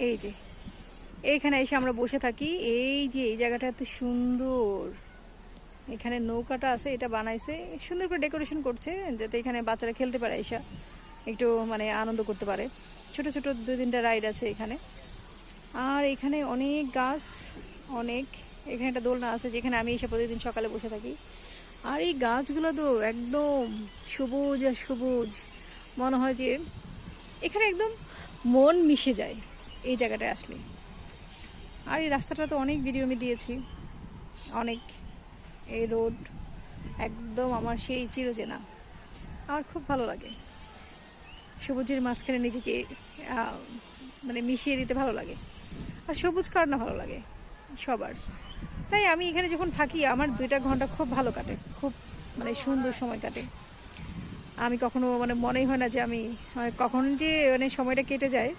এই যে এইখানে এসে আমরা বসে থাকি। এই যে এই জায়গাটা এত সুন্দর, এখানে নৌকাটা আছে, এটা বানাইছে সুন্দর করে ডেকোরেশন করছে যাতে এখানে বাচ্চারা খেলতে পারে, এসে একটু মানে আনন্দ করতে পারে। ছোট ছোট 2-3টা রাইড আছে এখানে। আর এখানে অনেক গাছ, অনেক, এখানে একটা দোলনা আছে যেখানে আমি এসে প্রতিদিন সকালে বসে থাকি। আর এই গাছগুলো তো একদম সবুজ আর সবুজ, মনে হয় যে এখানে একদম মন মিশে যায় এই জায়গাটায় আসলে। আর এই রাস্তাটা তো অনেক ভিডিও আমি দিয়েছি, অনেক। এই রোড একদম আমার সেই চিরচেনা, আমার খুব ভালো লাগে। সবুজের মাঝখানে নিজেকে মানে মিশিয়ে দিতে ভালো লাগে। আর সবুজ কার না ভালো লাগে, সবার। তাই আমি এখানে যখন থাকি আমার 2টা ঘন্টা খুব ভালো কাটে, খুব মানে সুন্দর সময় কাটে। আমি কখনো মানে মনেই হয় না যে আমি কখন যে মানে সময়টা কেটে যায়